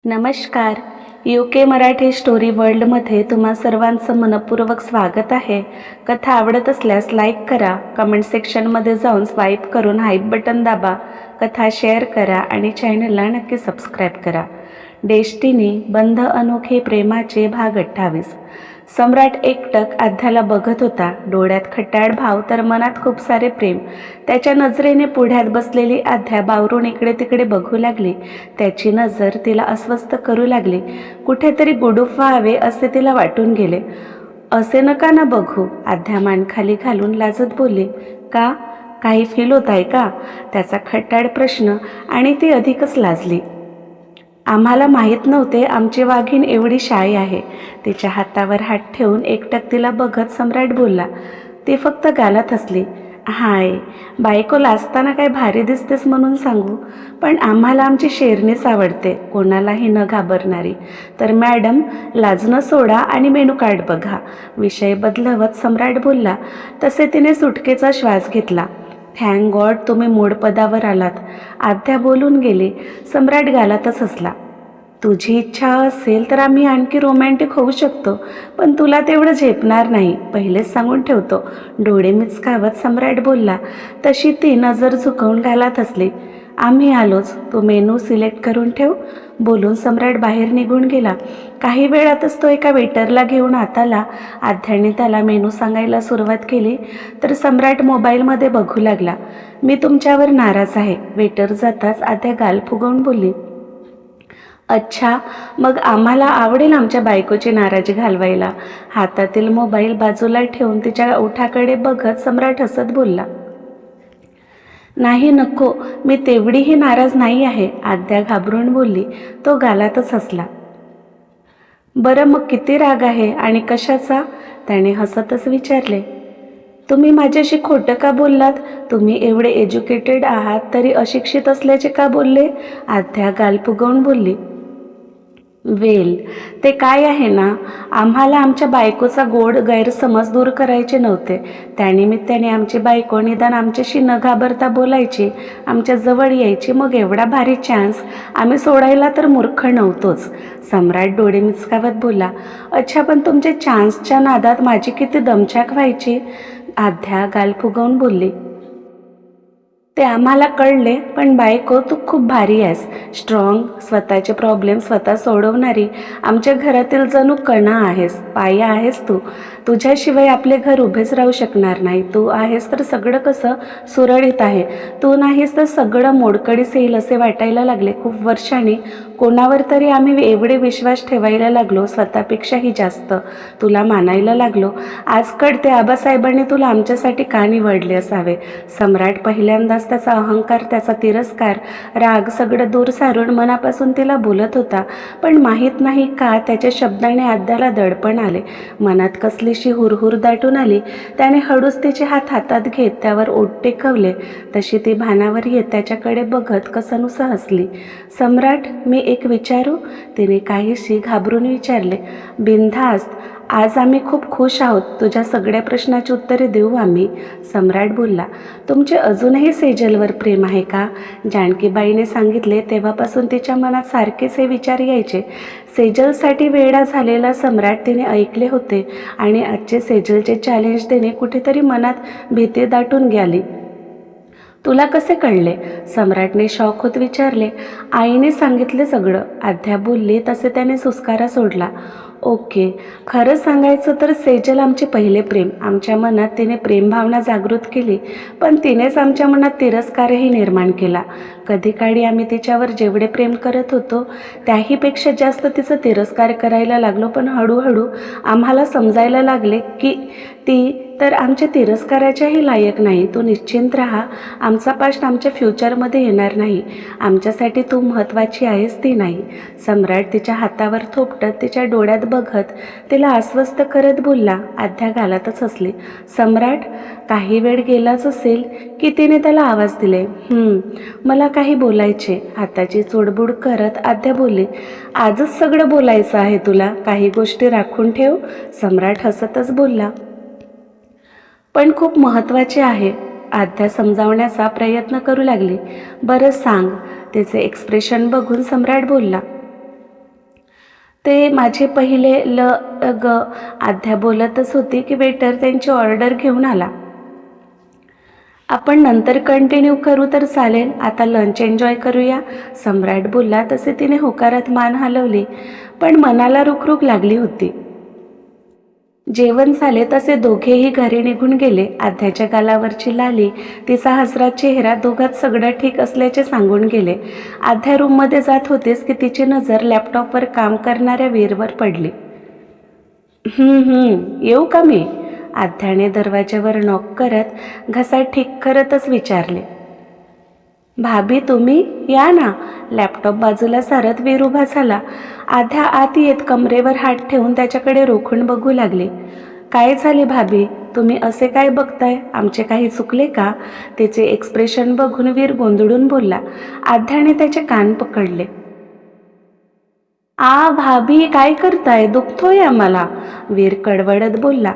नमस्कार. UK Marathi story वर्ल्डमध्ये तुम्हा सर्वांचं मनपूर्वक स्वागत आहे. कथा आवडत असल्यास लाईक करा, कमेंट सेक्शनमध्ये जाऊन स्वाईप करून हाईप बटन दाबा, कथा शेअर करा आणि चॅनलला नक्की सबस्क्राईब करा. डेस्टिनी बंध अनोखे प्रेमाचे भाग 28. सम्राट एकटक आध्याला बघत होता. डोळ्यात खट्याळ भाव तर मनात खूप सारे प्रेम. त्याच्या नजरेने पुढ्यात बसलेली आध्या बावरून इकडे तिकडे बघू लागली. त्याची नजर तिला अस्वस्थ करू लागली. कुठेतरी गुडूप व्हावे असे तिला वाटून गेले. असे नका ना बघू, आध्या मान खाली घालून लाजत बोलली. का? काही फील होत आहे का? त्याचा खट्याळ प्रश्न आणि ती अधिकच लाजली. आम्हाला माहीत नव्हते आमची वाघीण एवढी शाई आहे. तिच्या हातावर हात ठेवून एकटक तिला बघत सम्राट बोलला. ती फक्त गालात हसली. हाय, बायको लाजताना काय भारी दिसतेस म्हणून सांगू, पण आम्हाला आमची शेरनीच आवडते, कोणालाही न घाबरणारी. तर मॅडम, लाजणं सोडा आणि मेनू कार्ड बघा. विषय बदलवत सम्राट बोलला. तसे तिने सुटकेचा श्वास घेतला. थँक गॉड तुम्ही मूड पदावर आलात, आध्या बोलून गेली. सम्राट गालातच हसला. तुझी इच्छा असेल तर आम्ही आणखी रोमॅन्टिक होऊ शकतो, पण तुला तेवढं झेपणार नाही, पहिलेच सांगून ठेवतो. डोळे मिचकावत सम्राट बोलला. तशी ती नजर झुकवून गालात हसली. आम्ही आलोच, तू मेनू सिलेक्ट करून ठेव, बोलून सम्राट बाहेर निघून गेला. काही वेळातच तो एका वेटरला घेऊन आत आला. आध्याने त्याला मेनू सांगायला सुरुवात केली तर सम्राट मोबाईलमध्ये बघू लागला. मी तुमच्यावर नाराज आहे, वेटर जाताच आध्या गाल फुगवून बोलली. अच्छा, मग आम्हाला आवडेल आमच्या बायकोची नाराजी घालवायला. हातातील मोबाईल बाजूला ठेवून तिच्या ओठाकडे बघत सम्राट हसत बोलला. नाही, नको, मी तेवढीही नाराज नाही आहे, आद्या घाबरून बोलली. तो गालातच हसला. बरं, मग किती राग आहे आणि कशाचा? त्याने हसतच विचारले. तुम्ही माझ्याशी खोटं का बोललात? तुम्ही एवढे एज्युकेटेड आहात तरी अशिक्षित असल्याचे का बोलले? आद्या गाल फुगवून बोलली. वेल, ते काय आहे ना, आम्हाला आमच्या बायकोचा गोड गैरसमज दूर करायचे नव्हते. त्यानिमित्ताने आमची बायको निदान आमच्याशी न घाबरता बोलायची, आमच्या जवळ यायची. मग एवढा भारी चान्स आम्ही सोडायला तर मूर्ख नव्हतोच. सम्राट डोळे मिचकावत बोला. अच्छा, पण तुमच्या चान्सच्या नादात माझी किती दमछाक व्हायची, आध्या गाल फुगवून बोलली. ते आम्हाला कळले, पण बायको तू खूप भारी आहेस, स्ट्रॉंग, स्वतःचे प्रॉब्लेम स्वतः सोडवणारी, आमच्या घरातील जणू कणा आहेस, पाया आहेस तू. तुझ्याशिवाय आपले घर उभेच राहू शकणार नाही. तू आहेस तर सगळं कसं सुरळीत आहे, तू नाहीस तर सगळं मोडकळीस येईल असे वाटायला लागले. खूप वर्षांनी कोणावर तरी आम्ही एवढे विश्वास ठेवायला लागलो, स्वतःपेक्षाही जास्त तुला मानायला लागलो. आज कळते आबासाहेबांनी तुला आमच्यासाठी का निवडले असावे. सम्राट पहिल्यांदाच त्याचा अहंकार, त्याचा तिरस्कार, राग सगळं दूर सारून मनापासून तिला बोलत होता. पण माहीत नाही का त्याच्या शब्दाने आद्याला दडपण आले. मनात कसलीशी हुरहुर दाटून आली. त्याने हळूच तिचे हात हातात घेत त्यावर ओठ टेकवले. तशी ती भानावर येत त्याच्याकडे बघत कसनुसं हसली. सम्राट, मी एक विचारू? तिने काहीशी घाबरून विचारले. बिनधास्त, आज आम्ही खूप खुश आहोत, तुझ्या सगळ्या प्रश्नाची उत्तरे देऊ आम्ही, सम्राट बोलला. तुमचे अजूनही सेजलवर प्रेम आहे का? जानकीबाईने सांगितले तेव्हापासून तिच्या मनात सारखेच हे विचार यायचे. सेजलसाठी वेडा झालेला सम्राट तिने ऐकले होते आणि आजचे सेजलचे चॅलेंज तिने कुठेतरी मनात भीती दाटून गेली. तुला कसे कळले? सम्राटने शॉक होत विचारले. आईने सांगितले सगळं, आध्या बोलली. तसे त्याने सुस्कारा सोडला. ओके, खरं सांगायचं तर सेजल आमचे पहिले प्रेम. आमच्या मनात तिने प्रेमभावना जागृत केली, पण तिनेच आमच्या मनात तिरस्कारही निर्माण केला. कधी काळी आम्ही तिच्यावर जेवढे प्रेम करत होतो त्याहीपेक्षा जास्त तिचा तिरस्कार करायला लागलो. पण हळूहळू आम्हाला समजायला लागले की ती तर आमच्या तिरस्काराच्याही लायक नाही. तू निश्चिंत राहा, आमचा पास्ट आमच्या फ्युचरमध्ये येणार नाही. आमच्यासाठी तू महत्त्वाची आहेस, ती नाही. सम्राट तिच्या हातावर थोपटत तिच्या डोळ्यात बघत तिला आश्वस्त करत बोलला. आध्या गालातच हसली. सम्राट, काही वेळ गेलाच असेल की तिने त्याला आवाज दिले. मला काही बोलायचे, हाताची चोडबुड करत आध्या बोलली. आजच सगळं बोलायचं आहे तुला, काही गोष्टी राखून ठेव, सम्राट हसतच बोलला. पण खूप महत्त्वाचे आहे, आध्या समजावण्याचा प्रयत्न करू लागली. बरं सांग, तिचे एक्सप्रेशन बघून सम्राट बोलला. ते माझे पहिले ग आध्या बोलतच होती की वेटर त्यांची ऑर्डर घेऊन आला. आपण नंतर कंटिन्यू करू तर चालेल, आता लंच एन्जॉय करूया, सम्राट बोलला. तसे तिने होकारात मान हलवली, पण मनाला रुखरुख लागली होती. जेवण झाले तसे दोघेही घरी निघून गेले. आध्याच्या गालावरची लाली, तिचा हसरा चेहरा दोघात सगळं ठीक असल्याचे सांगून गेले. आध्या रूममध्ये जात होतीच की तिची नजर लॅपटॉपवर काम करणाऱ्या वीरवर पडली. येऊ का मी? आध्याने दरवाज्यावर नॉक करत घसा ठीक करतच विचारले. भाभी तुम्ही या ना. लॅपटॉप बाजूला सारत वीर उभा झाला. आध्या आत येत कमरेवर हात ठेवून त्याच्याकडे रोखून बघू लागली. काय झाले भाभी, तुम्ही असे काय बघताय? आमचे काही चुकले का? त्याचे एक्सप्रेशन बघून वीर गोंधळून बोलला. आध्याने त्याचे कान पकडले. भाभी काय करताय? दुखतोय आम्हाला, वीर कडवडत बोलला.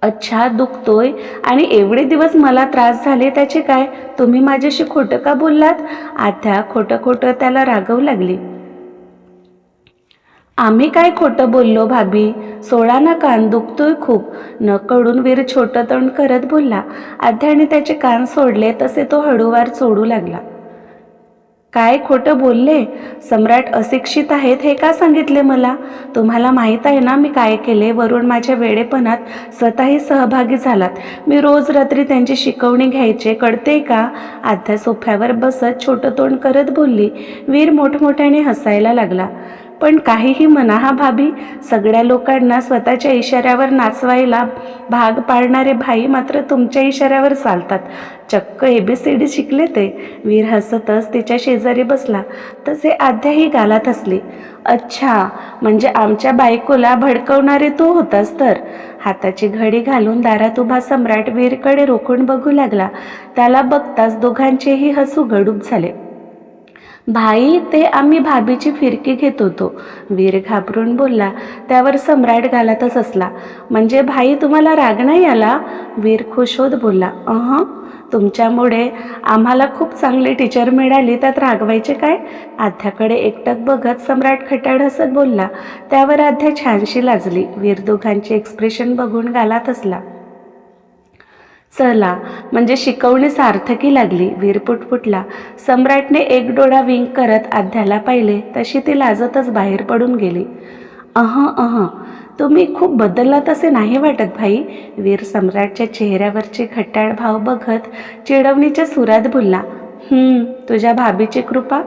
अच्छा दुखतोय, आणि एवढे दिवस मला त्रास झाले त्याचे काय? तुम्ही माझ्याशी खोटं का बोललात? आध्या खोटं त्याला रागवू लागली. आम्ही काय खोटं बोललो भाभी? सोडा ना कान, दुखतोय खूप, न कळून वीर छोटं तोंड करत बोलला. आध्याने त्याचे कान सोडले तसे तो हळूवार सोडू लागला. काय खोटं बोलले? सम्राट अशिक्षित आहेत हे का सांगितले मला? तुम्हाला माहीत आहे ना मी काय केले? वरून माझ्या वेडेपणात स्वतःही सहभागी झालात. मी रोज रात्री त्यांची शिकवणी घ्यायचे, कळते का? आध्या सोफ्यावर बसत छोटं तोंड करत बोलली. वीर मोठमोठ्याने हसायला लागला. पण काहीही म्हणा हा भाभी, सगळ्या लोकांना स्वतःच्या इशाऱ्यावर नाचवायला भाग पाडणारे भाई मात्र तुमच्या इशाऱ्यावर चालतात. चक्क ABCD शिकले ते. वीर हसतच तिच्या शेजारी बसला. तसे आध्याही गालात हसली. अच्छा, म्हणजे आमच्या बायकोला भडकवणारे तू होतास तर? हाताची घडी घालून दारात उभा सम्राट वीरकडे रोखून बघू लागला. त्याला बघताच दोघांचेही हसू गडूप झाले. भाई, ते आम्ही भाभीची फिरकी घेत होतो, वीर घाबरून बोलला. त्यावर सम्राट गालातच हसला. म्हणजे भाई तुम्हाला राग नाही आला? वीर खुश होत बोलला. तुमच्यामुळे आम्हाला खूप चांगली टीचर मिळाली, त्यात रागवायचे काय? आध्याकडे एकटक बघत सम्राट खट्याळ हसत बोलला. त्यावर आध्या छानशी लाजली. वीर दोघांचे एक्सप्रेशन बघून गालात हसला. चला, म्हणजे शिकवणी सार्थकी लागली, वीर पुटपुटला. सम्राटने एक डोळा विंक करत आध्याला पाहिले, तशी ती लाजतच बाहेर पडून गेली. तुम्ही खूप बदललात असे नाही वाटत भाई, वीर सम्राटच्या चेहऱ्यावरचे खट्याळ भाव बघत चिडवणीच्या सुरात बोलला. तुझ्या भाभीची कृपा,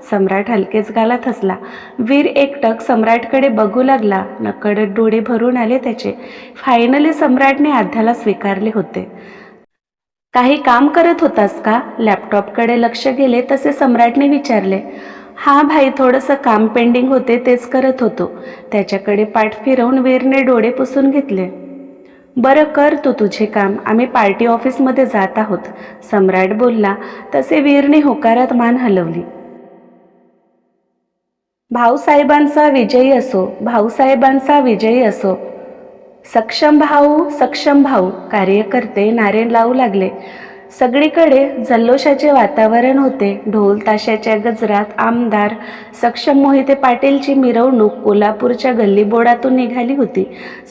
सम्राट हलकेच गालात हसला. वीर एकटक सम्राटकडे बघू लागला. नकळत डोळे भरून आले त्याचे. फायनली सम्राटने आध्याला स्वीकारले होते. काही काम करत होतास का? लॅपटॉपकडे लक्ष गेले तसे सम्राटने विचारले. भाई, थोडंसं काम पेंडिंग होते, तेच करत होतो. त्याच्याकडे पाठ फिरवून वीरने डोळे पुसून घेतले. बरं कर तू तुझे काम, आम्ही पार्टी ऑफिसमध्ये जात आहोत, सम्राट बोलला. तसे वीरने होकारात मान हलवली. भाऊसाहेबांचा विजयी असो, भाऊसाहेबांचा विजयी असो. सक्षम भाऊ, कार्यकर्ते नारे लावू लागले. सगळीकडे जल्लोषाचे वातावरण होते. ढोल ताशाच्या गजरात आमदार सक्षम मोहिते पाटीलची मिरवणूक कोल्हापूरच्या गल्लीबोळातून निघाली होती.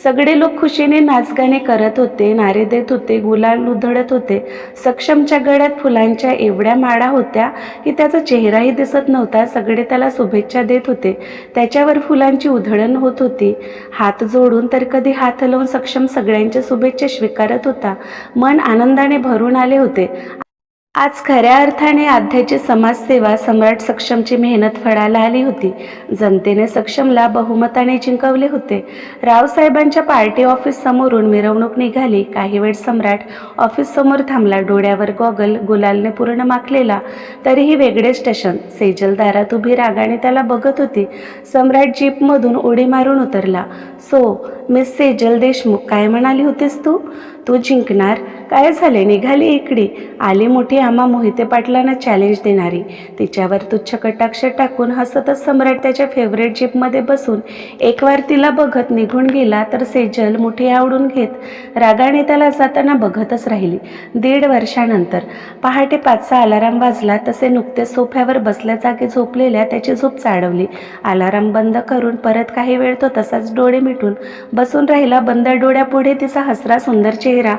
सगळे लोक खुशीने नाचगाणे करत होते, नारे देत होते, गुलाल उधळत होते. सक्षमच्या गळ्यात फुलांच्या एवढ्या माळा होत्या की त्याचा चेहराही दिसत नव्हता. सगळे त्याला शुभेच्छा देत होते. त्याच्यावर फुलांची उधळण होत होती. हात जोडून तर कधी हात हलवून सक्षम सगळ्यांच्या शुभेच्छा स्वीकारत होता. मन आनंदाने भरून आले होते. आज खऱ्या अर्थाने आध्याची समाजसेवा, सम्राट सक्षमची मेहनत फळाला आली होती. जनतेने सक्षमला बहुमताने जिंकवले होते. रावसाहेबांच्या पार्टी ऑफिस समोरून मिरवणूक निघाली. काही वेळ सम्राट ऑफिस समोर थांबला. डोळ्यावर गॉगल, गुलालने पूर्ण माखलेला, तरीही वेगळे स्टेशन. सेजल दारात उभी रागाने त्याला बघत होती. सम्राट जीपमधून उडी मारून उतरला. मिस सेजल देशमुख, काय म्हणाली होतीस तू? तू जिंकणार, काय झाले, निघाली इकडे? आली मोठी आम्हा मोहिते पाटलांना चॅलेंज देणारी. तिच्यावर तुच्छ कटाक्ष टाकून हसतच सम्राट त्याच्या फेवरेट जीपमध्ये बसून एकवार तिला बघत निघून गेला, तर सेजल मुठी आवडून घेत रागाने त्याला जाताना बघतच राहिली. 1.5 वर्षानंतर पहाटे 5चा अलाराम वाजला. तसे नुकतेच सोफ्यावर बसल्या जागी झोपलेल्या त्याची झोप चाळवली. अलाराम बंद करून परत काही वेळ तो तसाच डोळे मिटून बसून राहिला. बंद डोळ्यापुढे तिचा हसरा सुंदर चेहरा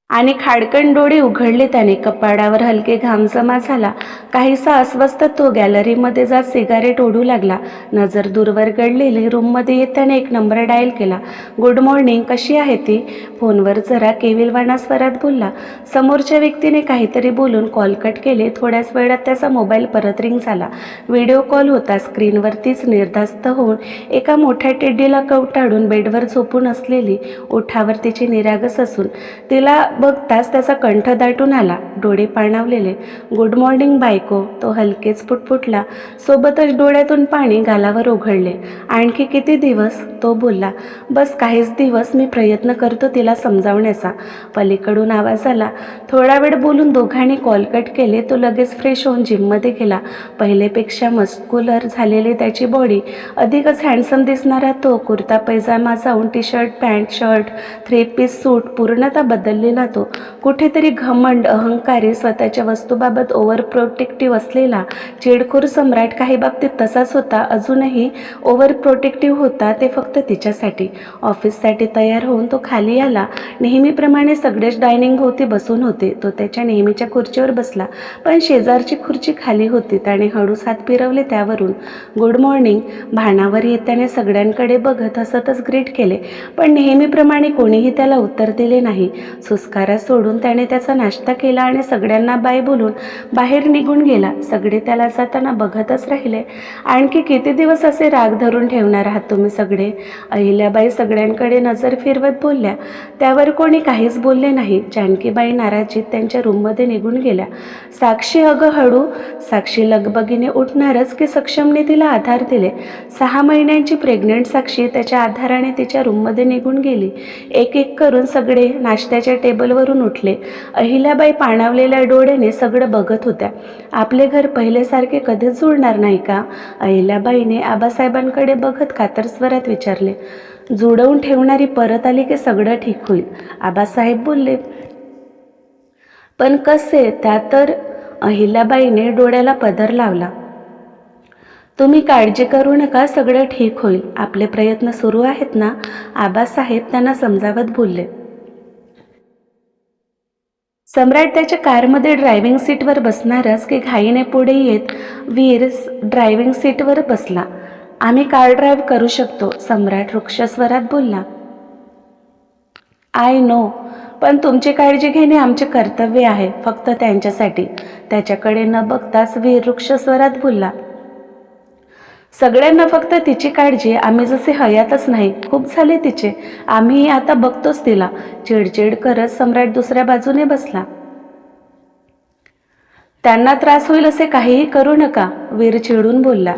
आणि खाडकन डोळे उघडले त्याने. कपाडावर हलके घाम जमा झाला. काहीसा अस्वस्थ तो गॅलरीमध्ये जात सिगारेट ओढू लागला. नजर दूरवर गडलेली रूममध्ये येत त्याने एक नंबर डायल केला. गुड मॉर्निंग, कशी आहे ती? फोनवर जरा केविलवाणा स्वरात बोलला. समोरच्या व्यक्तीने काहीतरी बोलून कॉल कट केले. थोड्याच वेळात त्याचा मोबाईल परत रिंग झाला. व्हिडिओ कॉल होता. स्क्रीनवरतीच निर्धास्त होऊन एका मोठ्या टेडीला कवटाळून बेडवर झोपून असलेली, ओठावर तिची निरागस असून तिला बघताच त्याचा कंठ दाटून आला. डोळे पाणावलेले. गुड मॉर्निंग बायको, तो हलकेच पुटपुटला. सोबतच डोळ्यातून पाणी गालावर ओघळले. आणखी किती दिवस? तो बोलला. बस काहीच दिवस. मी प्रयत्न करतो तिला समजावण्याचा. पलीकडून आवाज आला. थोडा वेळ बोलून दोघांनी कॉल कट केले. तो लगेच फ्रेश होऊन जिममध्ये गेला. पहिलेपेक्षा मस्क्युलर झालेली त्याची बॉडी, अधिकच हँडसम दिसणारा तो, कुर्ता पैजामा जाऊन T shirt, pant, shirt, 3 piece suit, पूर्णतः बदललेला तो. कुठेतरी घमंड, अहंकारी, स्वतःच्या वस्तूबाबत ओव्हर प्रोटेक्टिव्ह असलेला चिडखोर सम्राट काही बाबतीत तसाच होता. अजूनही ओव्हर प्रोटेक्टिव्ह होता, ते फक्त तिच्यासाठी. ऑफिससाठी तयार होऊन तो खाली आला. नेहमीप्रमाणे सगळेच डायनिंग भोवती बसून होते. तो त्याच्या नेहमीच्या खुर्चीवर बसला, पण शेजारची खुर्ची खाली होती. त्याने हळूच हात फिरवले त्यावरून. गुड मॉर्निंग, भानावर येत त्याने सगळ्यांकडे बघत हसतच ग्रीट केले, पण नेहमीप्रमाणे कोणीही त्याला उत्तर दिले नाही. सुस्कारा सोडून त्याने त्याचा नाश्ता केला आणि सगळ्यांना बाय बोलून बाहेर निघून गेला. सगळे त्याला जाताना बघतच राहिले. आणखी किती दिवस असे राग धरून ठेवणार आहात तुम्ही सगळे? अहिल्याबाई सगळ्यांकडे नजर फिरवत बोलल्या. त्यावर कोणी काहीच बोलले नाही. जानकीबाई नाराजीत त्यांच्या रूममध्ये निघून गेल्या. साक्षी, अगं हळू. साक्षी लगबगीने उठणारच की सक्षमने तिला आधार दिले. 6 महिन्यांची प्रेग्नंट साक्षी त्याच्या आधाराने तिच्या रूममध्ये निघून गेली. एक एक करून सगळे नाश्त्याच्या टेबलवरून उठले. अहिल्याबाई पाणावलेल्या डोळ्याने सगळं बघत होत्या. आपले घर पहिलेसारखे कधीच जुळणार नाही का? अहिल्याबाईने आबासाहेबांकडे बघत कातर स्वरात विचारले. जुळवून ठेवणारी परत आली की सगळं ठीक होईल, आबासाहेब बोलले. पण कसे? त्या तर अहिल्याबाईने डोळ्याला पदर लावला. तुम्ही काळजी करू नका, सगळं ठीक होईल. आपले प्रयत्न सुरू आहेत ना, आबासाहेब त्यांना समजावत बोलले. सम्राट त्याच्या कारमध्ये ड्रायव्हिंग सीटवर बसणारच की घाईने पुढे येत वीर ड्रायव्हिंग सीटवर बसला. आम्ही कार ड्राईव्ह करू शकतो, सम्राट रुक्ष स्वरात बोलला. आय नो, पण तुमची काळजी घेणे आमचे कर्तव्य आहे, फक्त त्यांच्यासाठी. त्याच्याकडे न बघताच वीर रुक्ष स्वरात बोलला. सगळ्यांना फक्त तिची काळजी. आम्ही जसे हयातच नाही, खूप झाले तिचे. आम्ही आता बघतोच तिला. चिडचिड करत सम्राट दुसऱ्या बाजूने बसला. त्यांना त्रास होईल असे काहीही करू नका, वीर चिडून बोलला.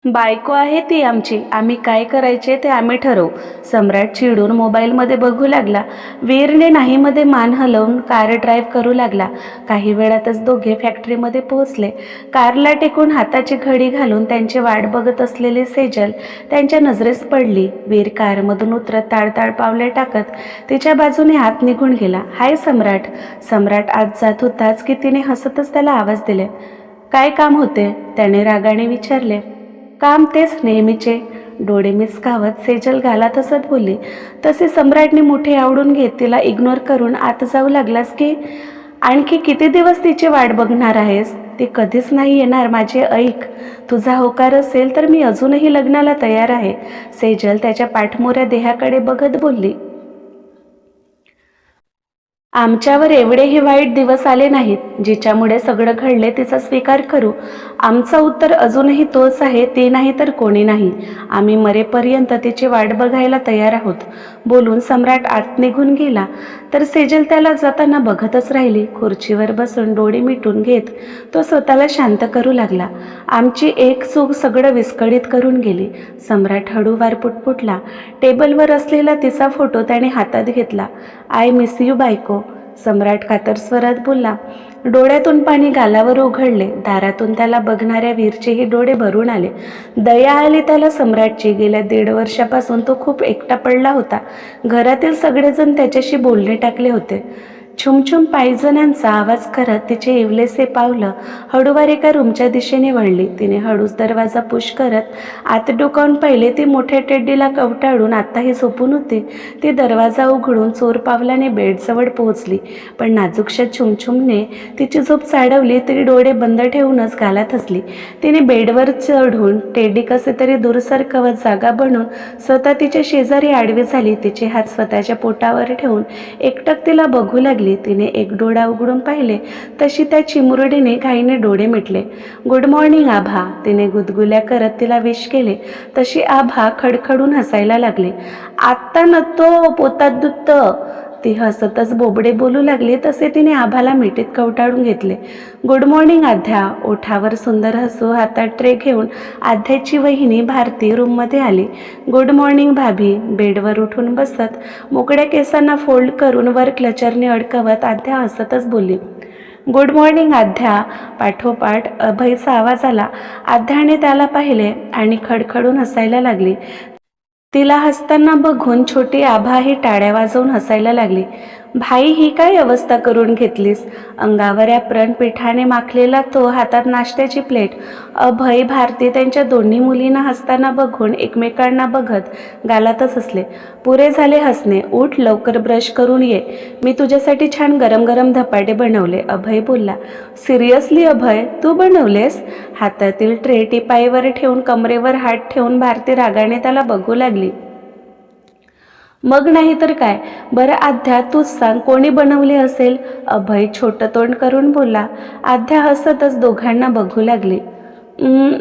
बायको आहे ती आमची, आम्ही काय करायचे ते आम्ही ठरवू. सम्राट चिडून मोबाईलमध्ये बघू लागला. वीरने नाहीमध्ये मान हलवून कार ड्राईव्ह करू लागला. काही वेळातच दोघे फॅक्टरीमध्ये पोहोचले. कारला टेकून हाताची घडी घालून त्यांची वाट बघत असलेली सेजल त्यांच्या नजरेस पडली. वीर कारमधून उतरत ताळताळ पावले टाकत तिच्या बाजूने आत निघून गेला. हाय सम्राट. सम्राट आत जात होताच की तिने हसतच त्याला आवाज दिले. काय काम होते? त्याने रागाने विचारले. काम तेच नेहमीचे, डोळे मिचकावत सेजल गालात हसत बोलली. तसे सम्राटने मोठे आवडून घेत तिला इग्नोर करून आत जाऊ लागलास की आणखी किती दिवस तिची वाट बघणार आहेस? ती कधीच नाही येणार माझे ऐक. तुझा होकार असेल तर मी अजूनही लग्नाला तयार आहे, सेजल त्याच्या पाठमोऱ्या देहाकडे बघत बोलली. आमच्यावर एवढेही वाईट दिवस आले नाहीत जिच्यामुळे सगळं घडले तिचा स्वीकार करू. आमचं उत्तर अजूनही तोच आहे, ती नाही तर कोणी नाही. आम्ही मरेपर्यंत तिची वाट बघायला तयार आहोत. बोलून सम्राट आत निघून गेला तर सेजल त्याला जाताना बघतच राहिली. खुर्चीवर बसून डोळे मिटून घेत तो स्वतःला शांत करू लागला. आमची एक चूक सगळं विस्कळीत करून गेली. सम्राट हळूवार पुटपुटला. टेबलवर असलेला तिचा फोटो त्याने हातात घेतला. आय मिस यू बायको, सम्राट कातर स्वरात बोलला. डोळ्यातून पाणी गालावर उघडले. दारातून त्याला बघणाऱ्या वीरचेही डोळे भरून आले. दया आली त्याला सम्राटची. गेल्या 1.5 वर्षापासून तो खूप एकटा पडला होता. घरातील सगळेजण त्याच्याशी बोलणे टाकले होते. छुमछुम पायजणांचा आवाज करत तिचे इवलेसे पावलं हळूवार एका रूमच्या दिशेने वळली. तिने हळूच दरवाजा पुश करत आत डोकावून पाहिले. ती मोठ्या टेड्डीला कवटाळून आत्ताही झोपून होती. ती दरवाजा उघडून चोर पावलाने बेडजवळ पोहोचली. पण नाजूकशा छुमछुमने तिची झोप चाळवली तरी डोळे बंद ठेवूनच गालात हसली. तिने बेडवर चढून टेड्डी कसे तरी दूर सरकवत जागा बनून स्वतः तिच्या शेजारी आडवी झाली. तिचे हात स्वतःच्या पोटावर ठेवून एकटक तिला बघू लागली. तिने एक डोळा उघडून पाहिले तशी त्या चिमुरडीने घाईने डोळे मिटले. गुड मॉर्निंग आभा, तिने गुदगुल्या करत तिला विश केले. तशी आभा खडखडून हसायला लागली. आत्ता न तो पोतात दुत्त, ती हसतच बोबडे बोलू लागली. तसे तिने आभाला मिठीत कवटाळून घेतले. गुड मॉर्निंग आध्या. ओठावर सुंदर हसू हातात ट्रे घेऊन आध्याची वहिनी भारती रूममध्ये आली. गुड मॉर्निंग भाभी. बेडवर उठून बसत मोकळ्या केसांना फोल्ड करून वर क्लचरने अडकवत आध्या हसतच बोलली. गुड मॉर्निंग आध्या. पाठोपाठ अभयचा आवाज आला. आध्याने त्याला पाहिले आणि खडखडून हसायला लागली. तिला हसताना बघून छोटी आभाही टाळ्या वाजवून हसायला लागली. भाई, ही काय अवस्था करून घेतलीस? अंगावर या प्रणपीठाने माखलेला तो, हातात नाश्त्याची प्लेट. अभय, भारती त्यांच्या दोन्ही मुलींना हसताना बघून एकमेकांना बघत गालातच हसले. पुरे झाले हसणे, उठ लवकर ब्रश करून ये. मी तुझ्यासाठी छान गरम गरम धपाटे बनवले, अभय बोलला. सिरियसली अभय, तू बनवलेस? हातातील ट्रे टिपाईवर ठेवून कमरेवर हात ठेवून भारती रागाने त्याला बघू लागली. मग नाही तर काय. बरं आध्या, तूच सांग, कोणी बनवले असेल? अभय छोटं तोंड करून बोलला. आध्या हसतच दोघांना बघू लागली.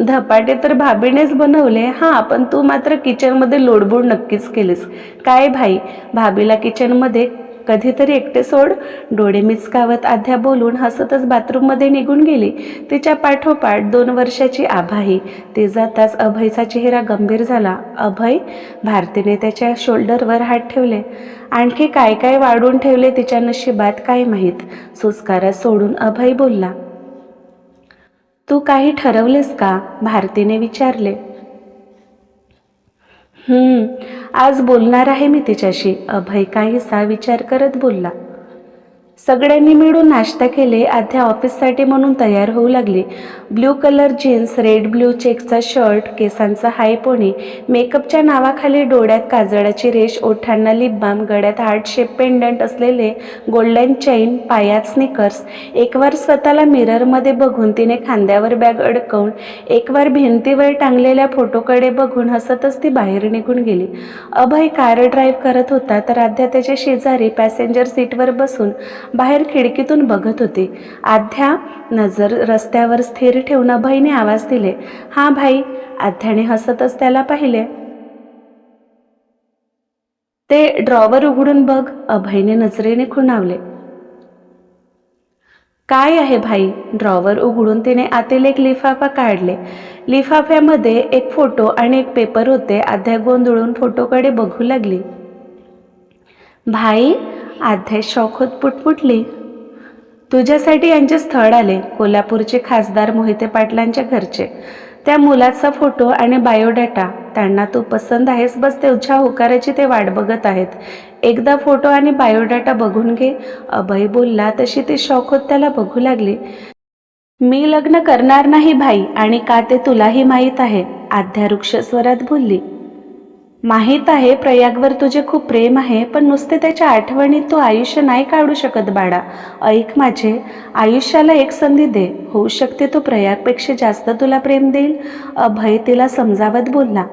धपाटे तर भाभीनेच बनवले. हां, पण तू मात्र किचनमध्ये लोडबोड नक्कीच केलीस. काय भाई, भाभीला किचनमध्ये कधीतरी एकटे सोड. डोळे मिचकावत आध्या बोलून हसतच बाथरूममध्ये निघून गेली. तिच्या पाठोपाठ 2 वर्षाची आभाही. ती जाताच अभयचा चेहरा गंभीर झाला. अभय, भारतीने त्याच्या शोल्डरवर हात ठेवले. आणखी काय काय वाढून ठेवले तिच्या नशिबात काय माहीत. सुस्कारा सोडून अभय बोलला. तू काही ठरवलेस का? भारतीने विचारले. आज बोलणार आहे मी तिच्याशी, अभय काहीसा विचार करत बोलला. सगळ्यांनी मिळून नाश्ता केले. आध्या ऑफिससाठी म्हणून तयार होऊ लागली. Blue colour jeans, red blue चेकचा शर्ट, केसांचा हाय पोनी, मेकअपच्या नावाखाली डोळ्यात काजळाची रेष, ओठांना लिप बाम, गळ्यात हार्ट शेप पेंडंट असलेले गोल्डन चेन, पायात स्निकर्स. एकवार स्वतःला मिररमध्ये बघून तिने खांद्यावर बॅग अडकवून एकवार भिंतीवर टांगलेल्या फोटोकडे बघून हसतच ती बाहेर निघून गेली. अभय कार ड्राईव्ह करत होता तर आध्या त्याच्या शेजारी पॅसेंजर सीटवर बसून बाहेर खिडकीतून बघत होती. आध्या, नजर रस्त्यावर स्थिर ठेवून अभयने आवाज दिले. हां भाई. आध्याने हसतच त्याला पाहिले. ते ड्रॉवर उघडून बघ, अभयने नजरेने खुणावले. काय आहे भाई? ड्रॉवर उघडून तिने आतील एक लिफाफा काढले. लिफाफ्यामध्ये एक फोटो आणि एक पेपर होते. आध्या गोंधळून फोटोकडे बघू लागली. भाई, आध्या शॉक होत पुटपुटली. तुझ्यासाठी यांचे स्थळ आले, कोल्हापूरचे खासदार मोहिते पाटलांच्या घरचे. त्या मुलाचा फोटो आणि बायोडाटा. त्यांना तू पसंत आहेस, बस तुझ्या होकाराची ते वाट बघत आहेत. एकदा फोटो आणि बायोडाटा बघून घे, अभय बोलला. तशी ती शॉक होत त्याला बघू लागली. मी लग्न करणार नाही भाई, आणि का ते तुलाही माहीत आहे, आध्या रुक्ष स्वरात बोलली. माहीत आहे प्रयागवर तुझे खूप प्रेम आहे, पण नुसते त्याच्या आठवणीत तू आयुष्य नाही काढू शकत बाळा. ऐक माझे, आयुष्याला एक संधी दे. होऊ शकते तो प्रयागपेक्षा जास्त तुला प्रेम देईल, अभय तिला समजावत बोलला.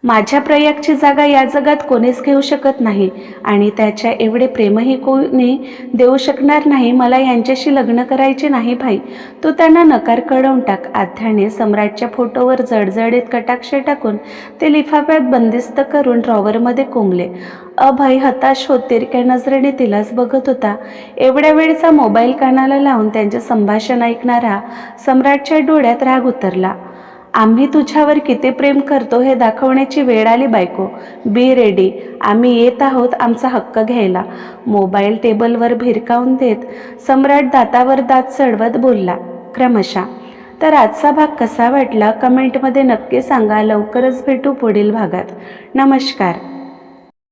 माझ्या प्रयागची जागा या जगात कोणीच घेऊ शकत नाही आणि त्याच्या एवढे प्रेमही कोणी देऊ शकणार नाही. मला यांच्याशी लग्न करायचे नाही भाई. तू त्यांना नकार कळवून टाक. आध्याने सम्राटच्या फोटोवर जळजळीत कटाक्ष टाकून ते लिफाफ्यात बंदिस्त करून ड्रॉवरमध्ये कोंबले. अभय हताश होत तिरक्या नजरेने तिलाच बघत होता. एवढ्या वेळचा मोबाईल कानाला लावून त्यांचे संभाषण ऐकणारा सम्राटच्या डोळ्यात राग उतरला. आम्ही तुझ्यावर किती प्रेम करतो हे दाखवण्याची वेळ आली बायको. Be ready. आम्ही येत आहोत आमचा हक्क घ्यायला. मोबाईल टेबलवर भिरकावून देत सम्राट दातावर दात चढवत बोलला. क्रमशः. तर आजचा भाग कसा वाटला कमेंटमध्ये नक्की सांगा. लवकरच भेटू पुढील भागात. नमस्कार.